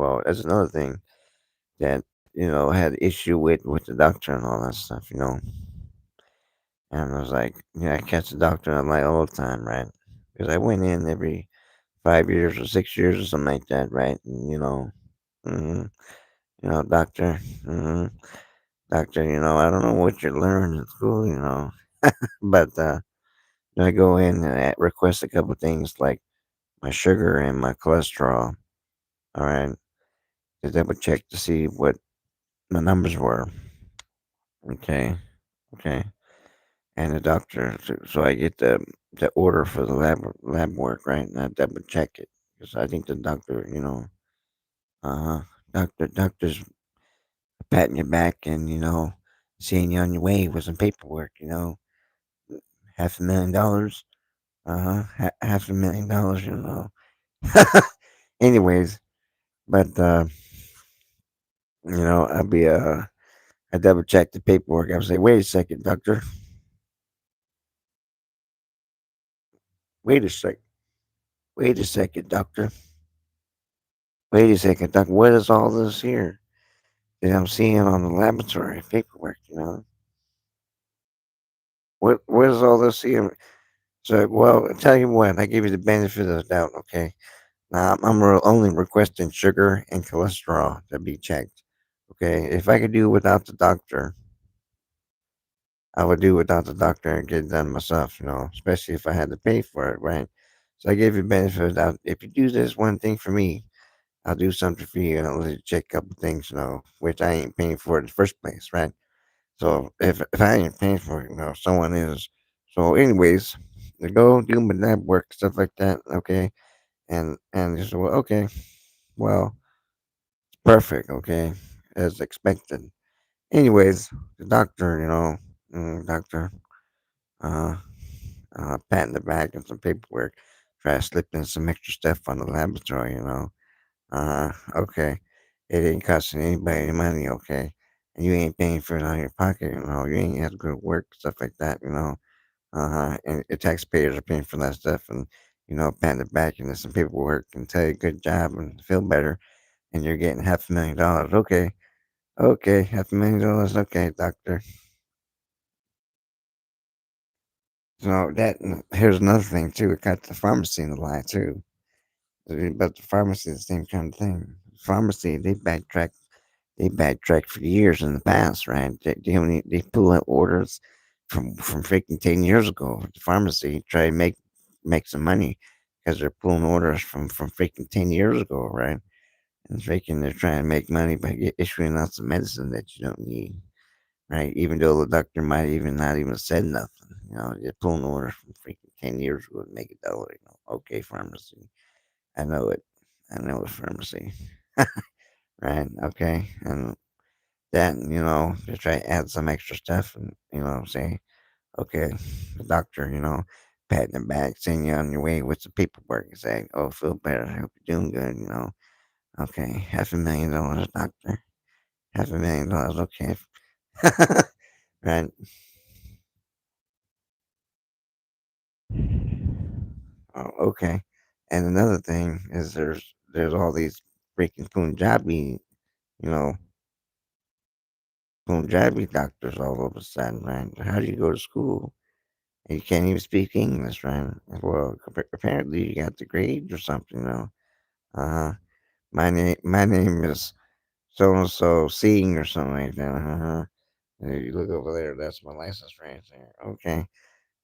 well, that's another thing that had issue with the doctor and all that stuff. And I was like, I catch the doctor on my all the time, right? Because I went in every 5 years or 6 years or something like that, right? And hmm doctor, hmm doctor, I don't know what you learned in school, but I go in and I request a couple things like my sugar and my cholesterol, all right, to double check to see what my numbers were, okay, okay, and the doctor, so I get the order for the lab work, right, and I double check it because I think the doctor, uh, doctors patting your back and seeing you on your way with some paperwork, $500,000, $500,000, Anyways, but I double check the paperwork. I was like, wait a second, doctor. Wait a sec. Wait a second, doctor. Wait a second, doctor. What is all this here that I'm seeing on the laboratory paperwork? What is all this here? So, well, I tell you what, I give you the benefit of the doubt. Okay, now I'm only requesting sugar and cholesterol to be checked. Okay, if I could do without the doctor, I would do without the doctor and get it done myself, especially if I had to pay for it, right? So I gave you benefit of the doubt. If you do this one thing for me, I'll do something for you and I'll let you check a couple things, which I ain't paying for in the first place, right? So if I ain't paying for it, someone is. So anyways, to go do my lab work, stuff like that, okay? And you say, well, okay, well, perfect, okay, as expected. Anyways, the doctor, doctor, uh, pat in the back and some paperwork, try to slip in some extra stuff on the laboratory, okay. It ain't costing anybody any money, okay. And you ain't paying for it out of your pocket, you ain't have to go to work, stuff like that, and the taxpayers are paying for that stuff and, pat in the back and there's some paperwork and tell you good job and feel better and you're getting $500,000. Okay. Okay, $500,000. Okay, doctor. So here's another thing too. It got the pharmacy in the lie too. But the pharmacy is the same kind of thing. Pharmacy, they backtrack for years in the past, right? They pull out orders from freaking 10 years ago. The pharmacy try to make some money because they're pulling orders from freaking 10 years ago, right? And freaking they're trying to make money by issuing out some medicine that you don't need, right? Even though the doctor might even not even said nothing, they're pulling orders from freaking 10 years ago to make a dollar. Okay, pharmacy, I know it. I know it's pharmacy. Right, okay. And then, they try to add some extra stuff and, say, okay, the doctor, patting the back, saying you're on your way with the paperwork and saying, oh, feel better. I hope you're doing good, Okay, $500,000, doctor. $500,000, okay. Right. Oh, okay. And another thing is there's all these freaking you know, Punjabi doctors all of a sudden, right? How do you go to school? And you can't even speak English, right? Well, apparently you got the grades or something, Uh-huh. My name is so and so Singh or something like that. Uh-huh. And if you look over there, that's my license right there. Okay.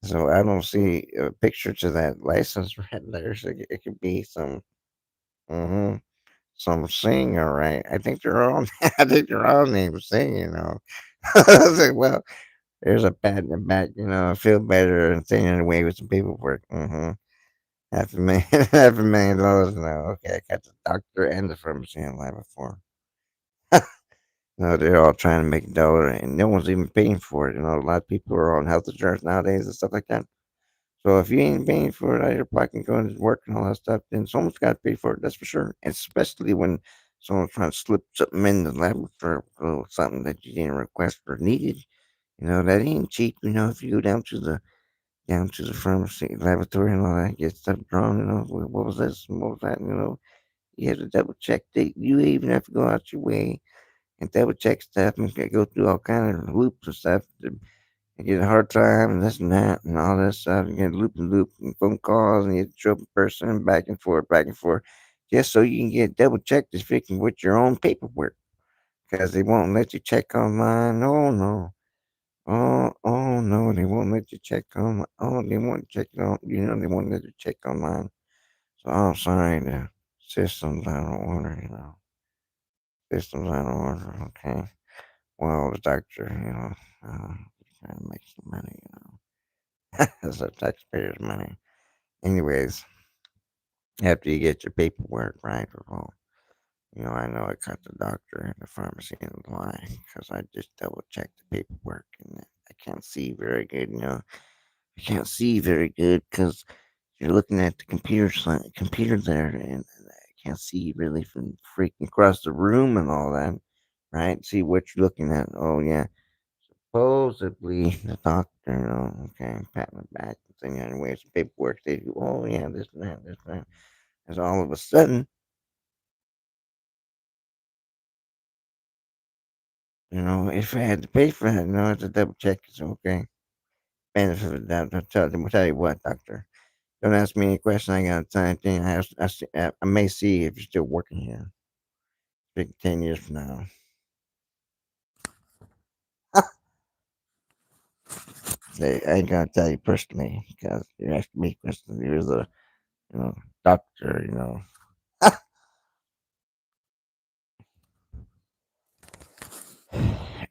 So I don't see a picture to that license right there. So it could be mm-hmm, some singer, right? I think they're all I think they're all named Sing. I was like, well, there's a pat in the back, I feel better and singing away with some paperwork. Mm-hmm. Half a million, $500,000 now. Okay, I got the doctor and the pharmacy in line before. No, they're all trying to make a dollar, and no one's even paying for it. A lot of people are on health insurance nowadays and stuff like that. So if you ain't paying for it out of your pocket, going to work and all that stuff, then someone's got to pay for it. That's for sure. Especially when someone's trying to slip something in the laboratory, or something that you didn't request or needed. That ain't cheap. If you go down to the pharmacy laboratory and all that, get stuff drawn. What was this? And what was that? You have to double check that you even have to go out your way and double check stuff and go through all kind of loops of stuff. You get a hard time and this and that and all that stuff. You get loop and loop and phone calls and you have to show up in person and back and forth, just so you can get double checked as freaking with your own paperwork because they won't let you check online. Oh no. Oh no, they won't let you check on. Oh, they won't check it on. They won't let you check online. So I'm sorry, the system's out of order. Systems out of order. Okay. Well, the doctor, trying to make some money. That's the taxpayers' money. Anyways, after you get your paperwork right, well, I know I caught the doctor and the pharmacy in the line because I just double checked the paperwork and I can't see very good. I can't see very good because you're looking at the computer there, and I can't see really from freaking across the room and all that, right? See what you're looking at. Oh yeah, supposedly the doctor. Okay, pat my back. Thing anyways, paperwork. They do. Oh yeah, this and that, this and that. And all of a sudden, if I had to pay for it, I have to double check. It's okay. Benefit of the doubt. I'll tell you what, doctor. Don't ask me any question. I got a time thing. I may see if you're still working here. Big 10 years from now. Say, I ain't gonna tell you personally because you're asking me questions. You're the, you know, doctor.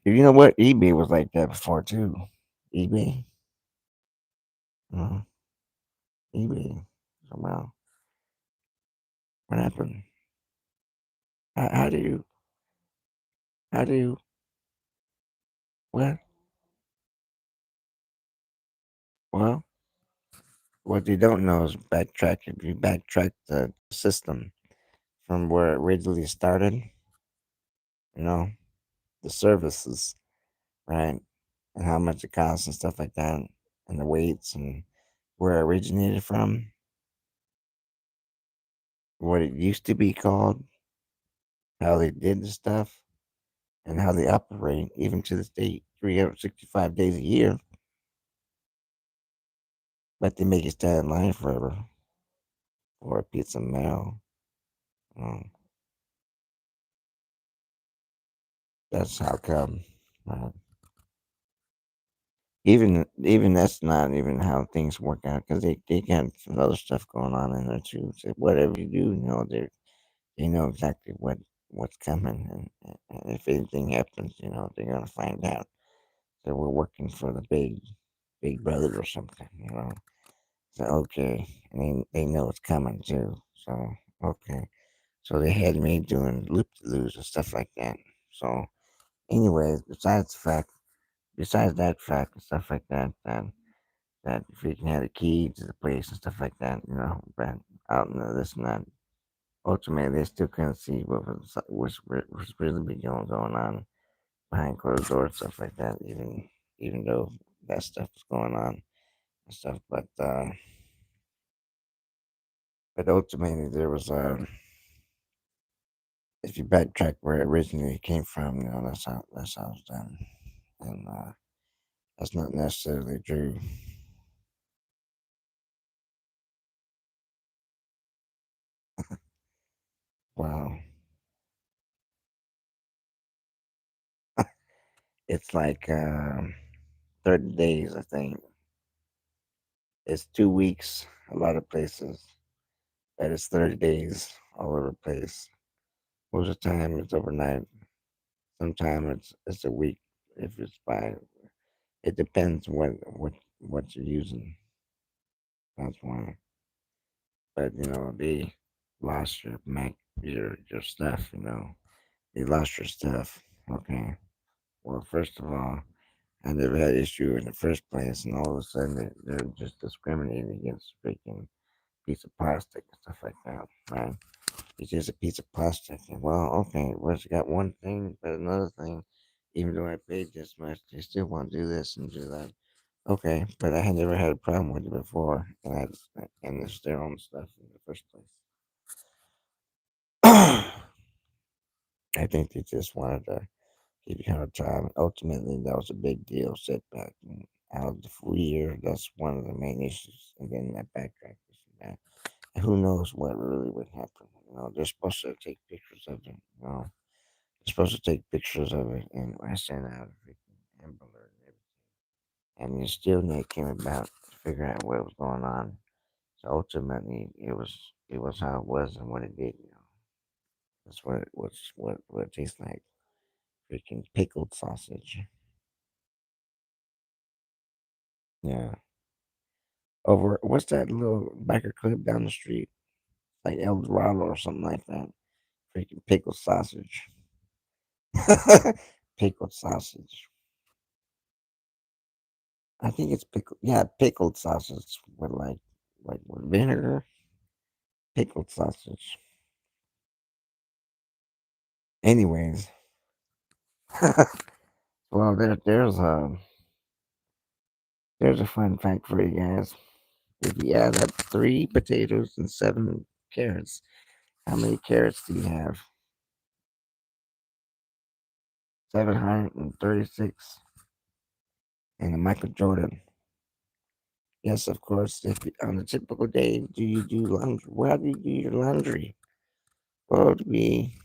You know what? eBay was like that before too. eBay. Uh, eBay. Somehow. What happened? How do you, how do you, what? Well, what you don't know is backtrack. If you backtrack the system from where it originally started, you know, the services, right? And how much it costs and stuff like that, and the weights and where it originated from, what it used to be called, how they did the stuff, and how they operate, even to this day, 365 days a year, but they make you stand in line forever for a piece of mail. Um, that's how come. Uh, even that's not even how things work out because they got some other stuff going on in there too. So whatever you do, they know exactly what's coming, and if anything happens, they're gonna find out. So we're working for the big brother or something. So okay, and they know it's coming too. So okay, so they had me doing loop de loos and stuff like that. So, anyways, besides that fact and stuff like that, that freaking had a key to the place and stuff like that, but out in this and that. Ultimately, they still couldn't see what was really be going on behind closed doors, and stuff like that. Even though that stuff was going on and stuff, but ultimately there was if you backtrack where it originally came from, that's how it's done, and that's not necessarily true. Well, it's like 30 days, I think. It's 2 weeks, a lot of places, and it's 30 days all over the place. Most of the time, it's overnight. Sometimes it's a week. If it's by, it depends what you're using. That's why. But they lost your your stuff. They lost your stuff. Okay. Well, first of all, I never had issue in the first place, and all of a sudden they're just discriminating against freaking piece of plastic and stuff like that, right? It's just a piece of plastic. And well, okay, well, it's got one thing, but another thing, even though I paid this much, they still want to do this and do that. Okay, but I had never had a problem with it before, and it's their own stuff in the first place. I think they just wanted to give you a hard time. Ultimately, that was a big deal setback. And out of the full year, that's one of the main issues. And then that backtrack issue, man. And who knows what really would happen? They're supposed to take pictures of it. They're supposed to take pictures of it, and I sent out a freaking Amber Alert and everything. And the still net came about to figure out what was going on. So ultimately, it was how it was and what it did. That's what it was. What it tastes like. Freaking pickled sausage. Yeah. Over what's that little biker club down the street? Like El Dorado or something like that. Freaking pickled sausage. Pickled sausage. I think it's pickled. Yeah, pickled sausage with like with vinegar. Pickled sausage. Anyways, well, there's a fun fact for you guys. If you add up 3 potatoes and 7 carrots, how many carrots do you have? 736. And a Michael Jordan. Yes, of course. If on a typical day, do you do laundry? How do you do your laundry? Well, it would be.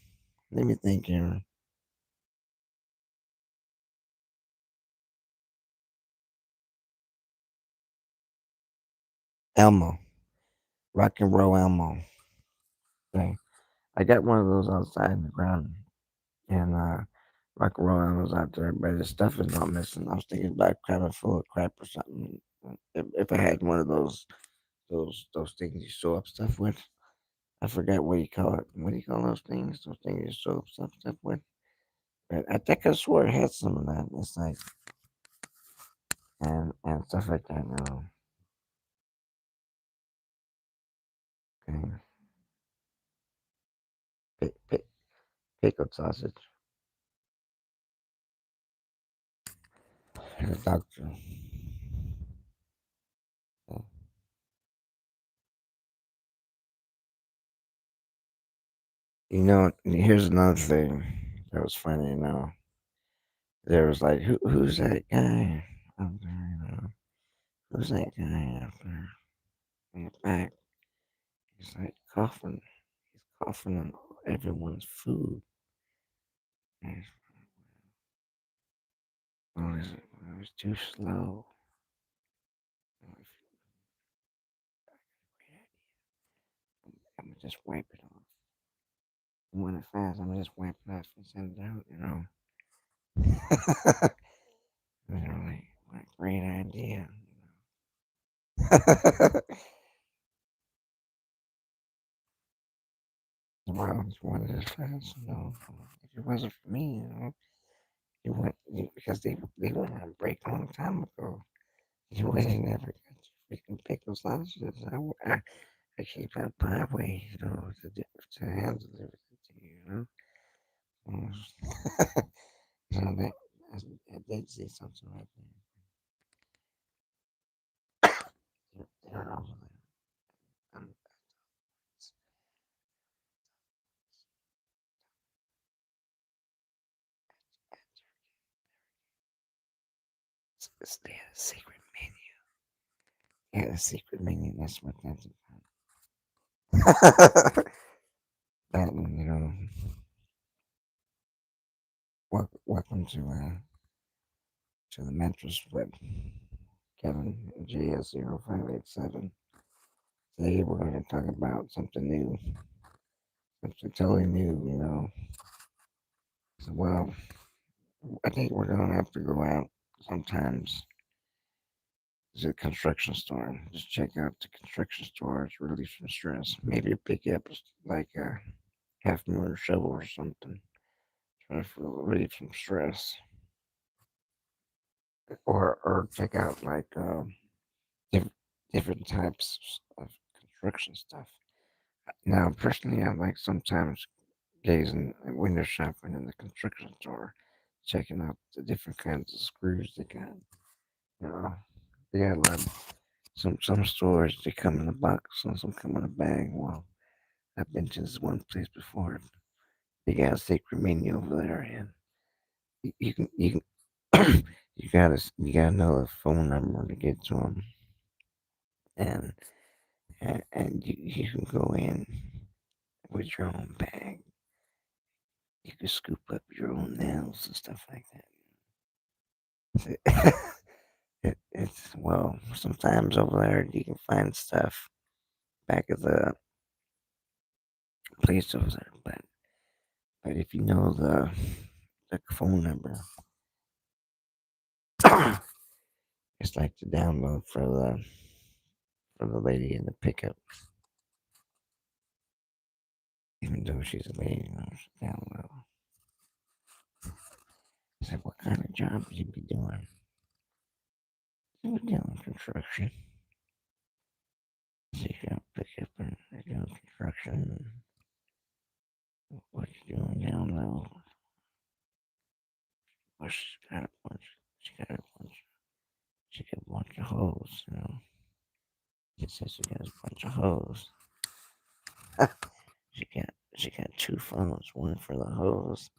Let me think here. Elmo, rock and roll Elmo. Okay, I got one of those outside in the ground, and rock and roll Elmo's out there, but the stuff is not missing. I was thinking about cramming full of crap or something. If I had one of those things you sew up stuff with, I forgot what you call it. What do you call those things? Those things you sew up stuff with. But I think I swore it had some of that. It's like and stuff like that. No, okay. Pickled sausage. And a doctor. Yeah. Here's another thing that was funny. There was like, who's that guy up there? Who's that guy up there in the back? He's like coughing. He's coughing on everyone's food. And it was too slow. I'm gonna just wipe it off. And when it fast, I'm gonna just wipe it off and send it out. Like, what a great idea. Well, it's one of the fast. If it wasn't for me, you went because they went on break a long time ago. You would have never got your freaking pickle sausages. I keep out my way, to handle everything to you. Mm. So I did see something right there. They're over there. Um, it's, they had a secret menu. They had a secret menu. That's what that's about. That welcome to the mattress web. Kevin JS0587. Today we're going to talk about something new, something totally new. So, well, I think we're going to have to go out sometimes to the construction store. Just check out the construction store. It's relief from stress. Maybe pick up like a half moon shovel or something. Try for relief from stress. Or check out like diff- different types of construction stuff. Now, personally, I like sometimes gazing at window shopping in the construction store, checking out the different kinds of screws they got. You know, they got like some stores they come in a box and some come in a bag. Well, I've been to this one place before. they got a secret menu over there, and you can you gotta know the phone number to get to them, and and you can go in with your own bag. You can scoop up your own nails and stuff like that. It's well, sometimes over there you can find stuff back at the place over there, but if you know the phone number, it's like the download for the lady in the pickup. Even though she's a lady, she's download. I said, what kind of job would you be doing? We're doing construction. So you got pickup and they're doing construction. What you doing down low? Well, she got a bunch of hoes, you know. She says she got a bunch of hoes. She got two phones, one for the hoes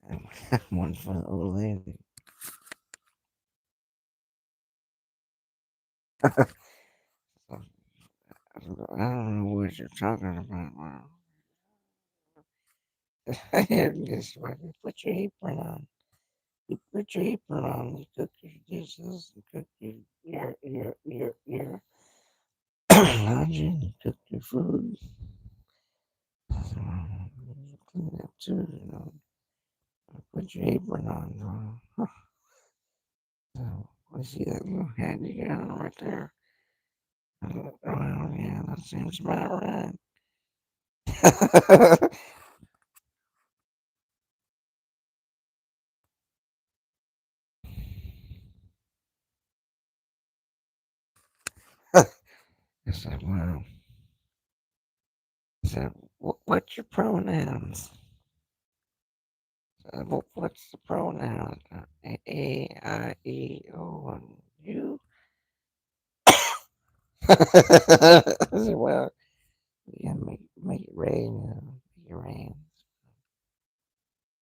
and one for the old lady. So, I don't know what you're talking about. Wow. Just put your apron on. You put your apron on. You cook your dishes. You cook your laundry. You cook your food. So, you clean up too. You know. Put your apron on. So, I see that little hat you got on right there. Well, yeah, that seems about right. It's like, wow. So, what's your pronouns? What's the pronoun? I, E, O, and you? I said, well, you gotta make it rain, make it rain.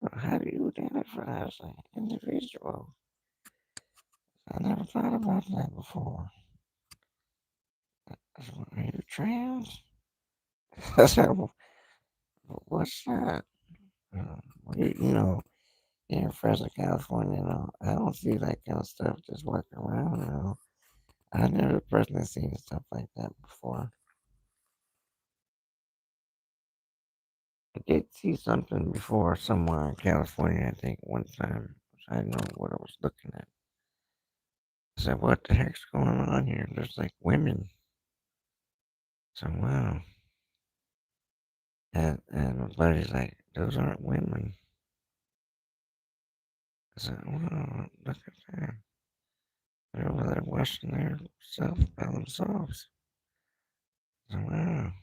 Well, how do you identify as an individual? I never thought about that before. I said, well, are you trans? I said, well, what's that? Well, you know, here in Fresno, California, I don't see that kind of stuff just walking around, I never personally seen stuff like that before. I did see something before somewhere in California, I think, one time. I didn't know what I was looking at. I said, what the heck's going on here? There's like women. So, wow. And my buddy's like, those aren't women. I said, wow, look at that. They're over there washing their self by themselves. So, wow.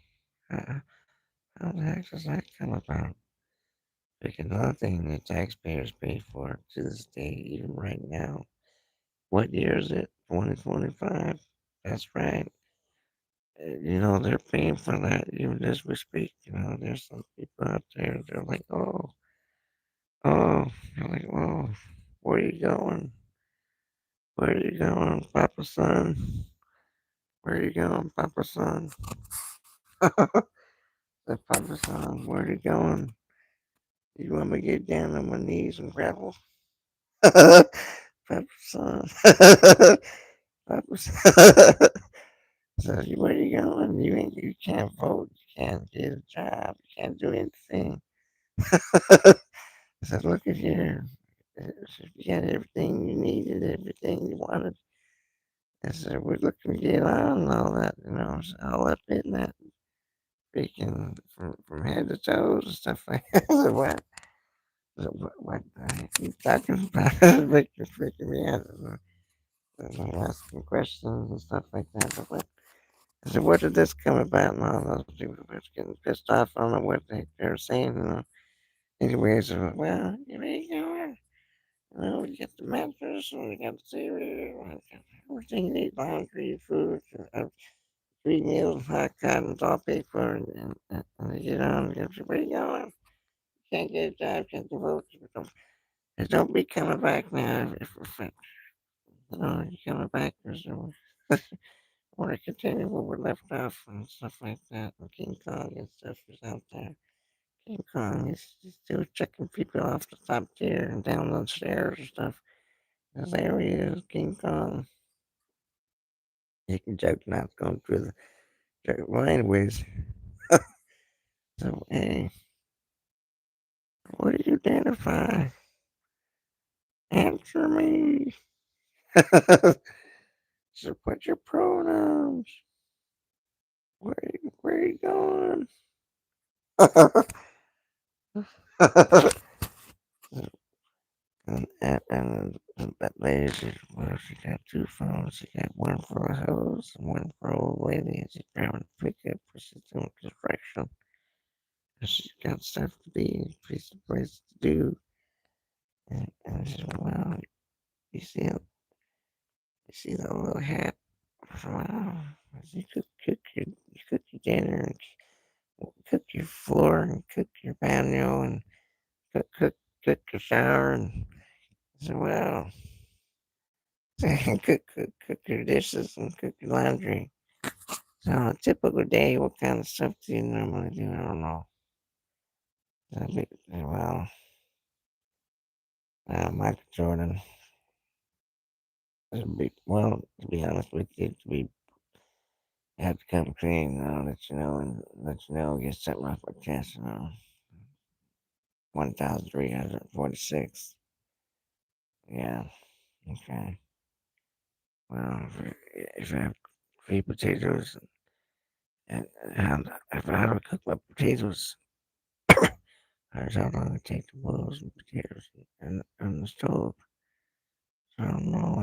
How, how the heck does that come about? Because another thing the taxpayers pay for to this day, even right now. What year is it? 2025. That's right. They're paying for that even as we speak. There's some people out there, they're like, they're like, oh, where you going? Where you going, Papa Son? Where you going, Papa Son? The Papa Son, where you going? You want me to get down on my knees and gravel? Papa Son. Papa Son. So where you going? You can't vote. You can't get a job. You can't do anything. I said, look at here. You got everything you needed, everything you wanted. I said, we're looking to get on and all that, it's all up in that freaking from head to toes and stuff like that. I said, what? I said, what the heck are you talking about? It's freaking me out. I'm asking questions and stuff like that. But I said, where did this come about? And all those people were getting pissed off. I don't know what they were saying. Anyways, well, you ain't going. We got the mattress, and we got the TV, everything you need, laundry, food, 3 meals, hot cottons, all paid for, and you get on, where you going? can't get a job, can't do votes. Don't be coming back now. If you're coming back, because want to continue where we left off and stuff like that. And King Kong and stuff is out there. King Kong is still checking people off the top tier and down the stairs and stuff. Because there he is, King Kong. He can joke not going through the joke. Well, anyways, so hey, what do you identify? Answer me. So what's your pronouns? Where you going? And that lady said, well, she got two phones. She got one for a hose and one for an old lady. And she's driving a pickup because she's doing construction. And she's got stuff to be, places to do. And I said, well, you see, you see that little hat? I said, wow, you cook your dinner and cook your floor and cook your patio and cook, cook, cook your shower. And I said, well, cook your dishes and cook your laundry. So on a typical day, what kind of stuff do you normally do? I don't know. Well, Michael Jordan. Well, to be honest with you, we have to come clean. I'll let you know and let you know. Get something off my chest. 1,346. Yeah. Okay. Well, if I have three potatoes and if I don't cook my potatoes, here's how long it takes to boil some potatoes on the stove. So I don't know.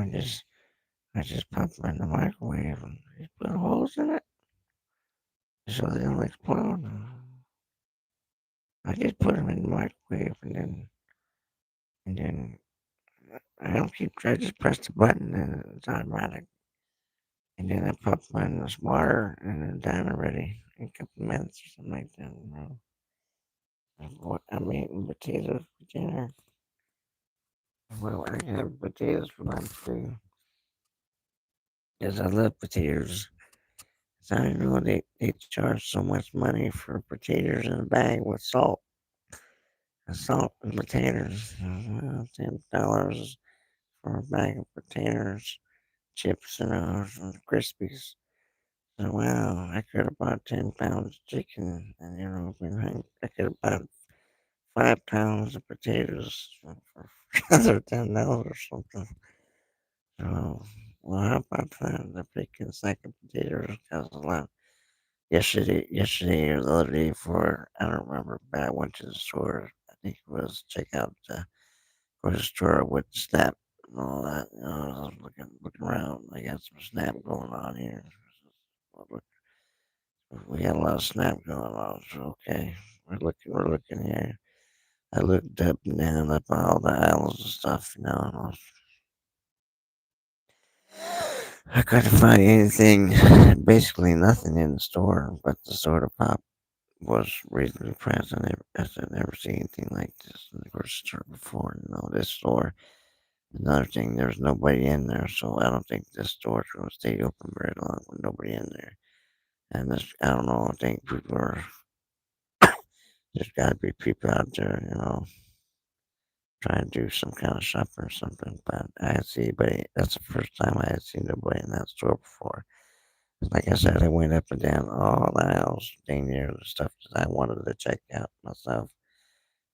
I just pop them in the microwave and just put holes in it so they don't explode. I just put them in the microwave and then I don't keep. I just press the button and it's automatic. And then I pop them in the water and then done already in a couple of minutes or something like that. I'm eating potatoes for dinner. Well, I have potatoes for lunch too. Because I love potatoes. So I know they charge so much money for potatoes in a bag with salt. Salt and potatoes. $10 for a bag of potatoes, chips, and Crispies. So wow, I could have bought 10 pounds of chicken, and I could have bought 5 pounds of potatoes for another $10 or something. So, well, how about that? The freaking sack of potatoes cost a lot. Yesterday or the other day before, I don't remember, but I went to the store. I think it was check out the grocery store with Snap and all that. I was looking around. I got some Snap going on here. Well, we got a lot of Snap going on. So okay, we're looking here. I looked up and down up all the aisles and stuff, and I couldn't find anything, basically nothing in the store, but the soda pop was reasonably priced. I've never seen anything like this in the grocery store before. This store. Another thing, there's nobody in there, so I don't think this store's going to stay open very long with nobody in there. And I don't know, I think there's got to be people out there, trying to do some kind of shopping or something. But I didn't see anybody. That's the first time I had seen nobody in that store before. Like I said, I went up and down all the aisles, dang near the stuff that I wanted to check out myself.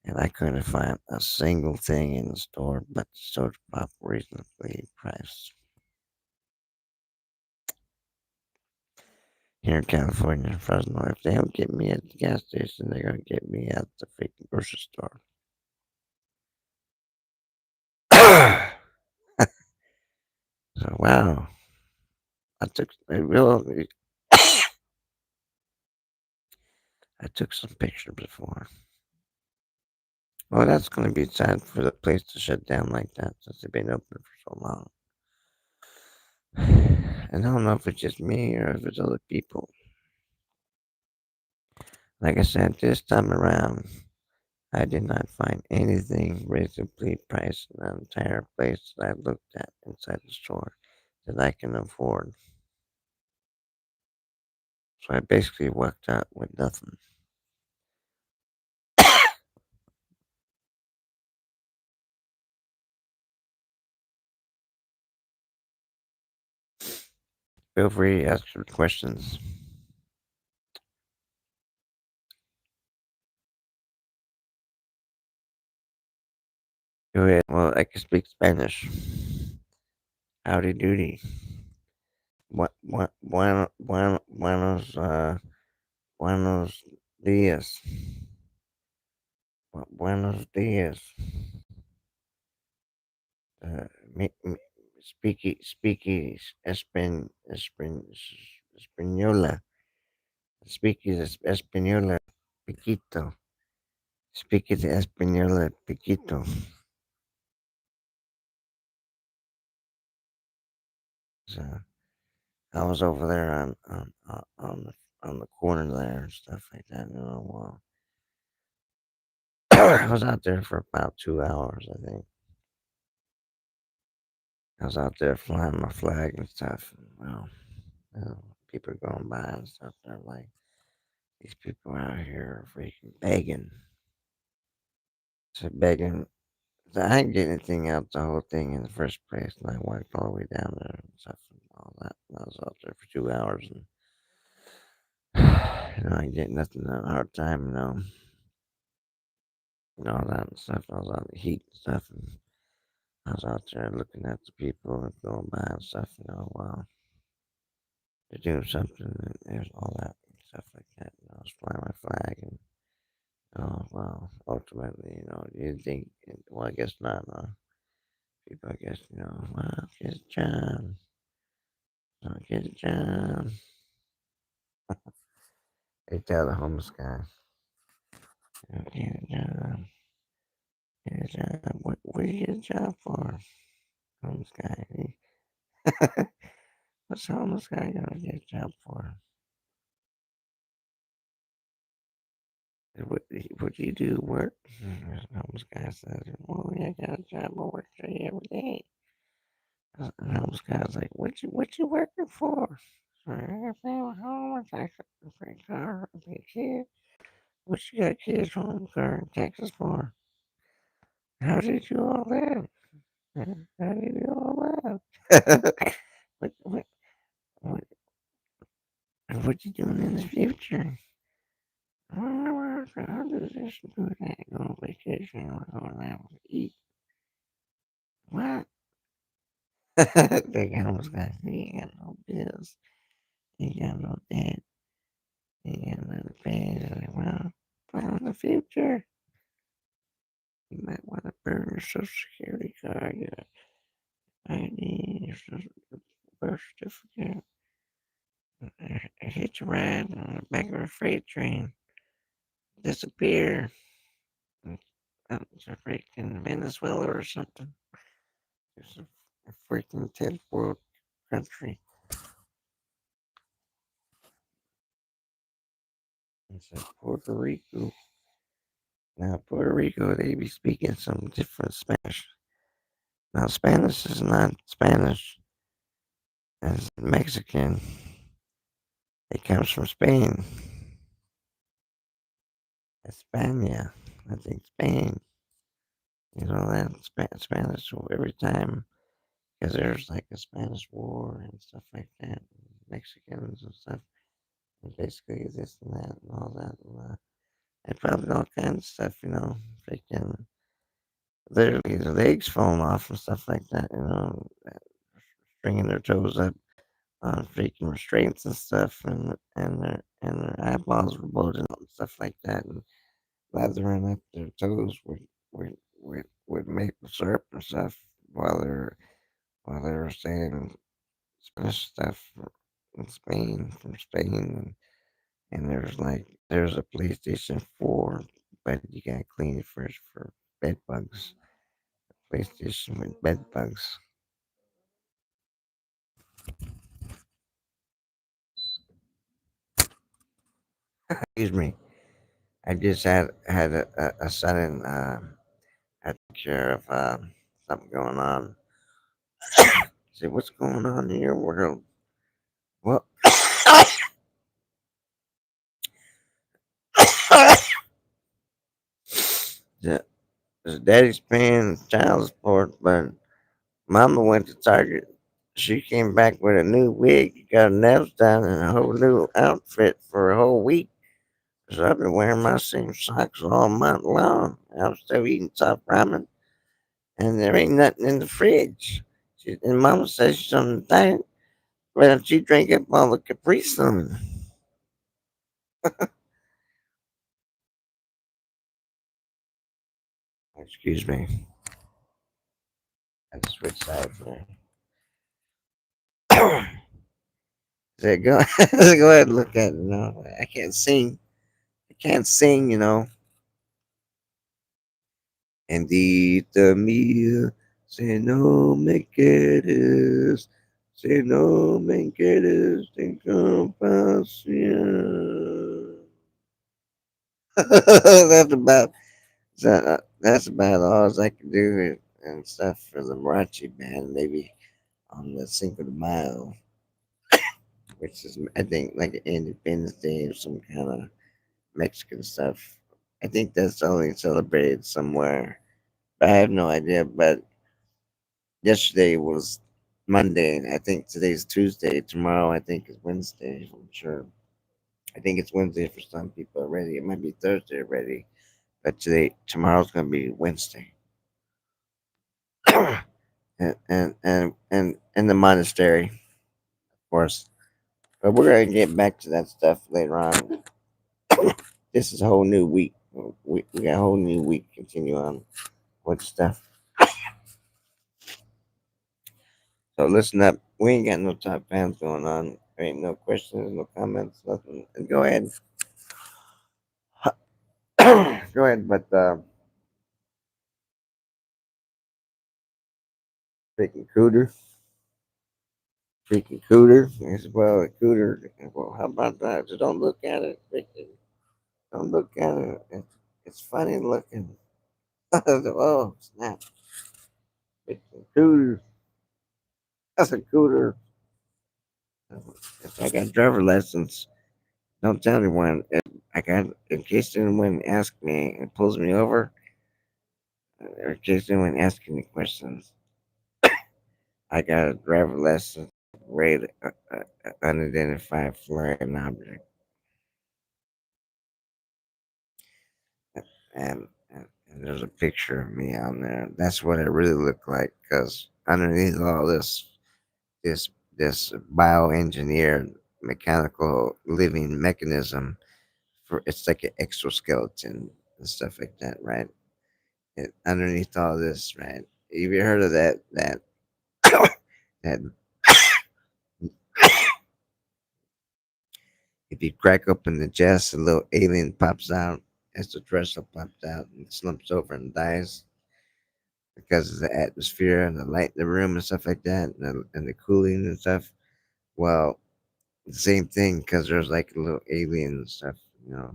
And I couldn't find a single thing in the store but the soda pop reasonably priced. Here in California, Fresno, if they don't get me at the gas station, they're gonna get me at the freaking grocery store. So wow, I took some pictures before. Well, that's gonna be sad for the place to shut down like that since they've been open for so long. And I don't know if it's just me or if it's other people. Like I said, this time around, I did not find anything reasonably priced in the entire place that I looked at inside the store that I can afford. So I basically walked out with nothing. Feel free to ask some questions. Go ahead. Well, I can speak Spanish. Howdy doody. Buenos días. Buenos días. Uh, speaky, Española. Speaky Española, Piquito. Speaky Española, Piquito. So I was over there on the corner there and stuff like that. I was out there for about 2 hours, I think. I was out there flying my flag and stuff. And, people going by and stuff. They're like, these people out here are freaking begging. So begging. So I didn't get anything out the whole thing in the first place. And I walked all the way down there and stuff and all that. And I was out there for 2 hours and, I didn't get nothing a hard time, and all that and stuff. I was on the heat and stuff. And I was out there looking at the people and going by and stuff, while they're doing something and there's all that and stuff like that. I was flying my flag and, well, ultimately, you think, well, I guess not, people, I guess, well, get a job, get a job. They tell the homeless guy, get a job, get a job. What do you get a job for? Homeless guy. What's the homeless guy gonna get a job for? What do you do? Work? The homeless guy says, well, yeah, I got a job. I work 3 every day. And the homeless guy's like, what you working for? So I got family home. I got a free car. I pay kids. What you got kids home car in Texas for? How did you do all that? How did you do all that? what, what, what you doing in the future? I'll do this and do that. Go on vacation. We're going out to eat. What? Big homeless guy. He ain't got no bills. He ain't got no debt. He ain't got nothing to pay. Like, well, plan in the future. You might want to burn your social security card, your ID, your birth certificate. Hitch a ride on the back of a freight train. Disappear. To freaking Venezuela or something. It's a freaking 10th world country. It's Puerto Rico. Now, Puerto Rico, they be speaking some different Spanish. Now, Spanish is not Spanish as Mexican. It comes from Spain. España. I think Spain. That Spanish every time. Because there's like a Spanish war and stuff like that. Mexicans and stuff. And basically this and that and all that. And probably all kinds of stuff. Freaking literally their legs falling off and stuff like that. Stringing their toes up on freaking restraints and stuff, and their eyeballs were bulging out and stuff like that, and lathering up their toes with maple syrup and stuff while they were saying Spanish stuff from Spain, and there's a PlayStation 4, but you gotta clean it first for bed bugs. PlayStation with bed bugs. Excuse me. I just had a sudden had to take care of something going on. Say, what's going on in your world? Well, the, the daddy's paying child support, but Mama went to Target. She came back with a new wig, got her nails done, and a whole new outfit for a whole week. So I've been wearing my same socks all month long. I'm still eating top ramen, and there ain't nothing in the fridge. And Mama says she's on a diet, but she drank up all the Capri Sun. Excuse me. I just switched sides there. Say, go, go ahead and look at it. No, I can't sing. I can't sing, you know. Indeed, the mía, se no me quieres, se no me quieres, ten compasión. that's about that's about all I can do and stuff for the mariachi band. Maybe on the Cinco de Mayo, which is I think like an Independence Day or some kind of Mexican stuff. I think that's only celebrated somewhere, but I have no idea. But yesterday was Monday, and I think today's Tuesday. Tomorrow, I think, is Wednesday. I'm sure. I think it's Wednesday for some people already. It might be Thursday already, but tomorrow's gonna be Wednesday. And the monastery, of course. But we're gonna get back to that stuff later on. This is a whole new week. We got a whole new week. Continue on with stuff. So listen up. We ain't got no top fans going on. There ain't no questions, no comments, nothing. And go ahead. Go ahead, but freaking cooter, freaking cooter as well. A cooter. Well, how about that? Just don't look at it. Freaking, don't look at it. It's funny looking. Oh snap! Freaking cooter. That's a cooter. If I got driver lessons, don't tell anyone. If I got, in case anyone asks me and pulls me over, or in case anyone asks any questions, I got a driver license rated unidentified flying object. And there's a picture of me on there. That's what I really look like because underneath all this this bioengineered mechanical living mechanism, for it's like an exoskeleton and stuff like that, right? Underneath all this, right? Have you heard of that if you crack open the chest, a little alien pops out, extraterrestrial pops out and slumps over and dies because of the atmosphere and the light in the room and stuff like that, and the cooling and stuff. Well, the same thing because there's like a little alien and stuff, you know.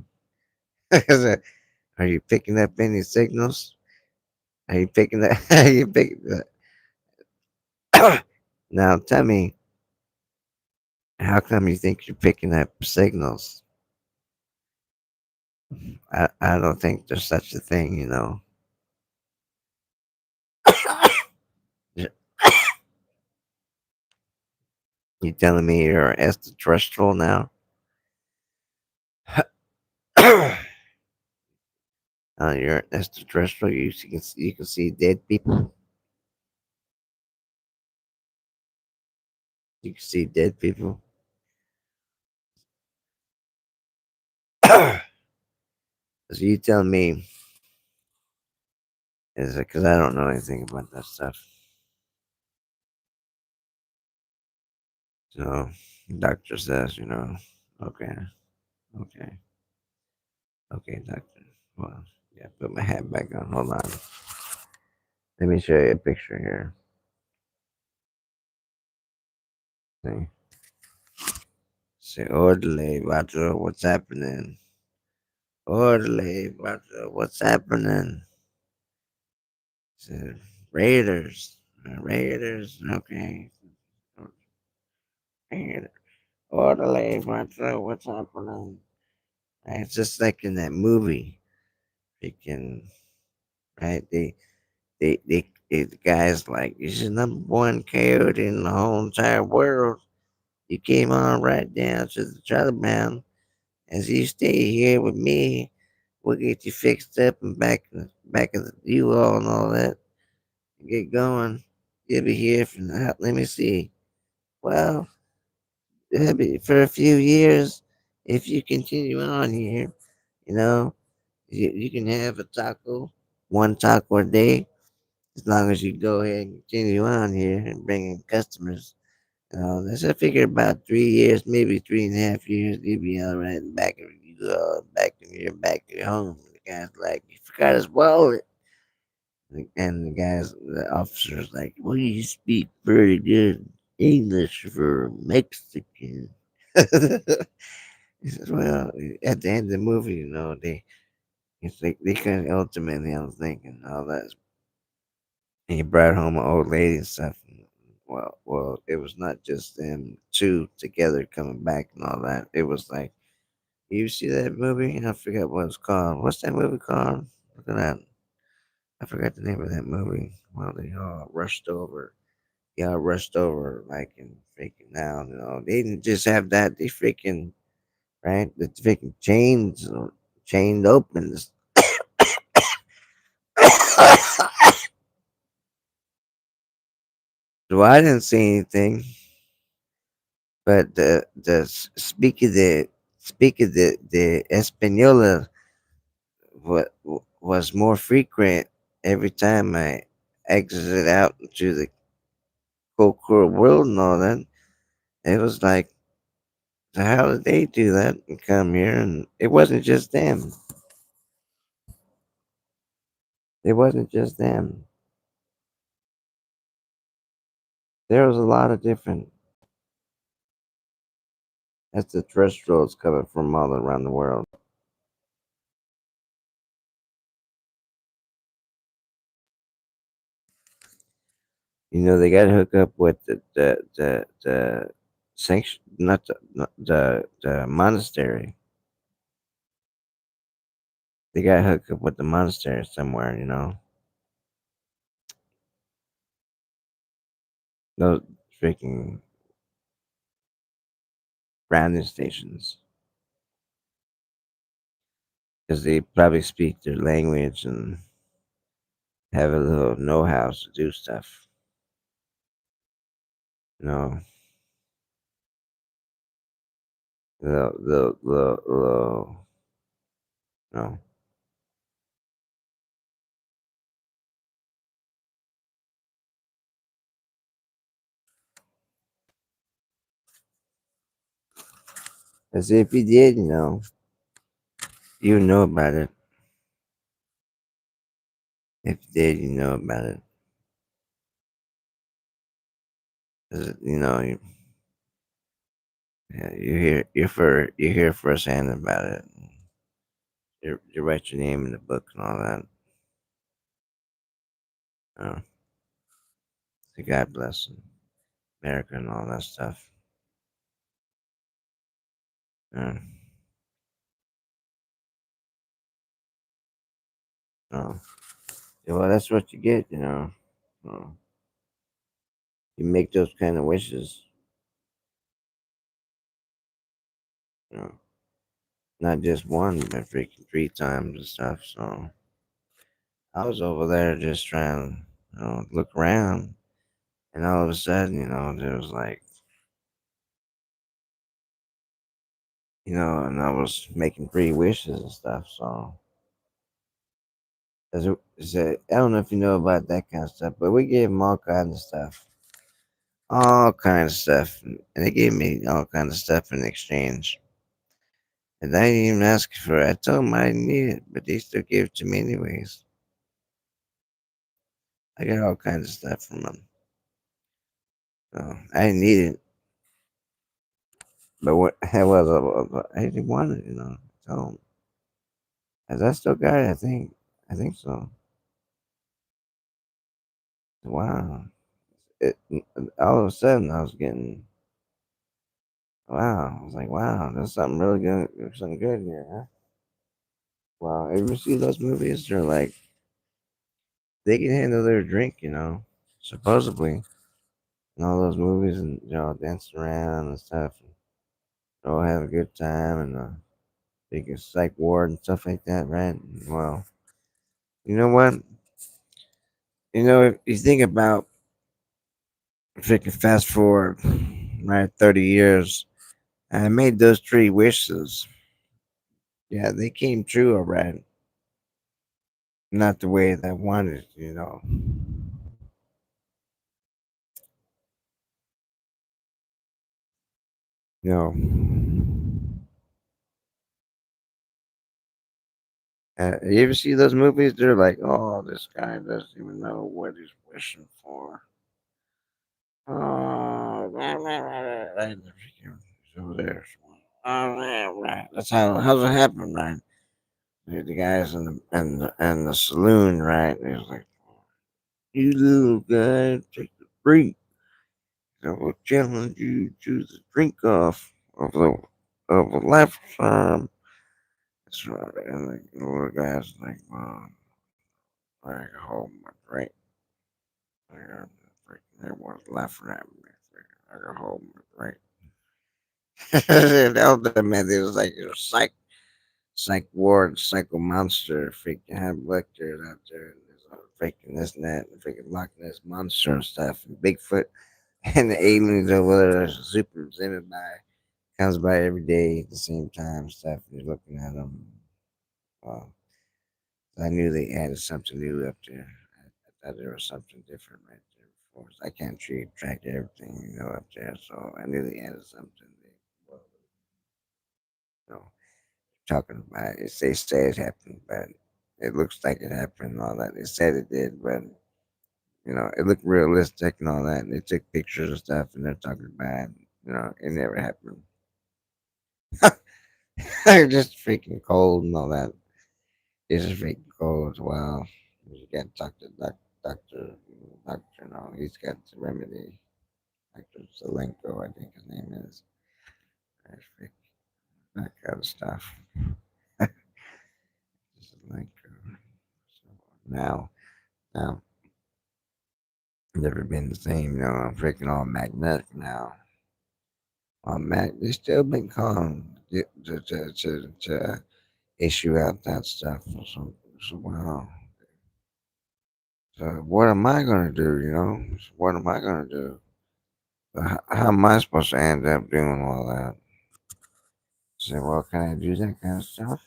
Are you picking up any signals? Are you picking that? Are you picking that? Now tell me, how come you think you're picking up signals? I don't think there's such a thing, you know. You telling me you're extraterrestrial now? You're extraterrestrial. You can see dead people. You can see dead people. So you tell me, is it because I don't know anything about that stuff? So doctor says, you know, okay, okay, okay, doctor. Well, yeah, put my hat back on. Hold on. Let me show you a picture here. See, say orderly, Roger. What's happening? Orderly, what's happening? Said, Raiders. Raiders, okay. Raiders. Orderly, what's happening? It's just like in that movie. Freaking, right? The guy's like, he's the number one coyote in the whole entire world. You came on right down to the Taliban. As you stay here with me, we'll get you fixed up and back of the U-Haul and all that. Get going. You'll be here for let me see. Well, it'll be for a few years. If you continue on here, you know, you can have a taco, one taco a day, as long as you go ahead and continue on here and bring in customers. That's I figure about 3 years, maybe 3.5 years, you'll be all right back in your home. The guy's like, he forgot his wallet. And the officer's like, well, you speak very good English for Mexican. He says, well, at the end of the movie, it's like they kind of ultimately, I was thinking, all that. And he brought home an old lady and stuff. Well, it was not just them two together coming back and all that. It was like, you see that movie? I forget what it's called. What's that movie called? Look at that. I forgot the name of that movie. Well, they all rushed over like and freaking down. They didn't just have that. They freaking right. The freaking chains chained open. So I didn't see anything, but the Española was more frequent every time I exited out into the cold world and all that. It was like, so how did they do that and come here? And it wasn't just them. It wasn't just them. There was a lot of different extraterrestrials coming from all around the world. They got to hook up with the sanction, not the monastery. They got to hook up with the monastery somewhere. Those freaking grounding stations, because they probably speak their language and have a little know-how to do stuff. You know, you know, as if you did, you know about it. If you did, you know about it. 'Cause, yeah, you hear firsthand about it. You write your name in the book and all that. Uh, so God bless America and all that stuff. Uh, uh, yeah, well, that's what you get. Uh, you make those kind of wishes. You know, not just one, but freaking three times and stuff. So I was over there just trying to, look around, and all of a sudden, there was like, and I was making three wishes and stuff. So I don't know if you know about that kind of stuff, but we gave them all kinds of stuff, all kinds of stuff, and they gave me all kinds of stuff in exchange. And I didn't even ask for it. I told them I didn't need it, but they still gave it to me anyways. I got all kinds of stuff from them. So I didn't need it, but what I was, I didn't want it. So Has that still got it? I think so. Wow. It, all of a sudden, I was getting wow. I was like, wow, there's something really good, there's something good here, huh? Wow. Ever see those movies? They're like they can handle their drink, supposedly. In all those movies and dancing around and stuff, and all have a good time and big psych ward and stuff like that, right? Well, you know what? If you think about if you can fast forward, right, 30 years, I made those three wishes. Yeah, they came true, all right. Not the way that I wanted. You know. You ever see those movies? They're like, oh, this guy doesn't even know what he's wishing for. Oh, right over there. That's how's it happen, right? The guys in the saloon, right? And he's like, you little guy, take the drink. I will challenge you to the drink off of a lifetime. That's right. And the little guy's like, I can hold my drink. I got everyone's laughing at me. I can hold my drink. That was the man. It was like a psych ward, psycho monster, freaking have lectures out there. And there's freaking this and that, and freaking Loch Ness monster and stuff, and Bigfoot, and the aliens over there, super presented by, comes by every day at the same time, and stuff. And you're looking at them. Well, I knew they added something new up there. I thought there was something different right there before. I can't track everything, up there, so I knew they added something. Well, you know, talking about it. They say it happened, but it looks like it happened and all that. They said it did, but it looked realistic and all that. And they took pictures and stuff, and they're talking about, it never happened. They're just freaking cold and all that. It's just freaking cold as well. You got to talk to doctor. No, he's got the remedy. Doctor Zelenko, I think his name is. That's freaking that kind of stuff. Zelenko. So now, never been the same. I'm freaking all magnetic now. They still been calling to issue out that stuff. So wow. So what am I gonna do? So what am I gonna do? So how am I supposed to end up doing all that? Say, well, can I do that kind of stuff?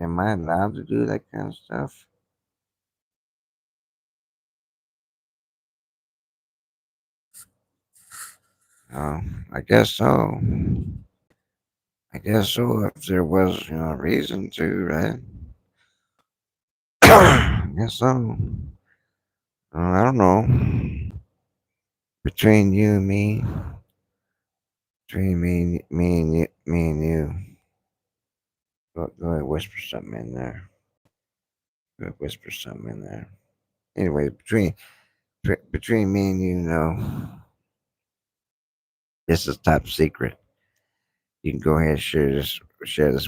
Am I allowed to do that kind of stuff? Uh, I guess so. I guess so. If there was, a reason to, right? I guess so. I don't know. Between you and me, between me and you, go ahead, whisper something in there. Go ahead, whisper something in there. Anyway, between me and you, this is top secret. You can go ahead and share this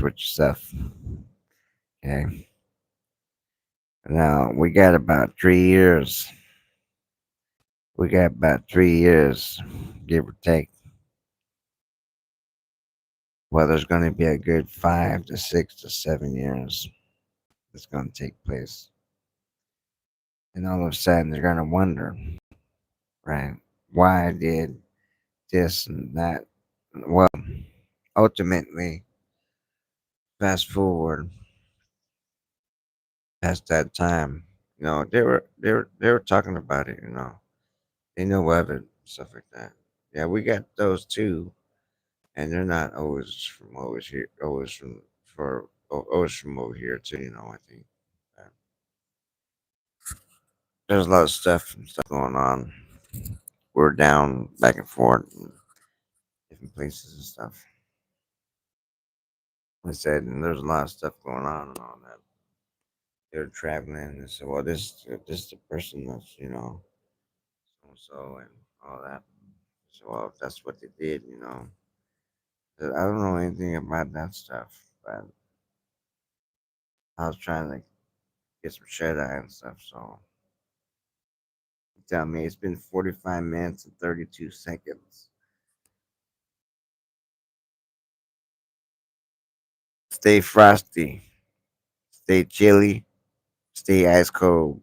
with yourself. Okay. Now we got about 3 years. We got about 3 years, give or take. Well, there's going to be a good 5 to 6 to 7 years that's going to take place. And all of a sudden, they're going to wonder, right? Why did this and that? Well, ultimately, fast forward past that time, they were talking about it. They know of it, stuff like that. Yeah, we got those too, and they're not always from always here, always from over here too. I think uh, there's a lot of stuff and stuff going on. We're down back and forth, in different places and stuff. I said, and there's a lot of stuff going on and all that. They're traveling and said, well, this is the person that's, so and so and all that. So, well, that's what they did, I don't know anything about that stuff, but I was trying to get some shut eye and stuff. So, tell me, it's been 45 minutes and 32 seconds. Stay frosty, stay chilly, stay ice cold.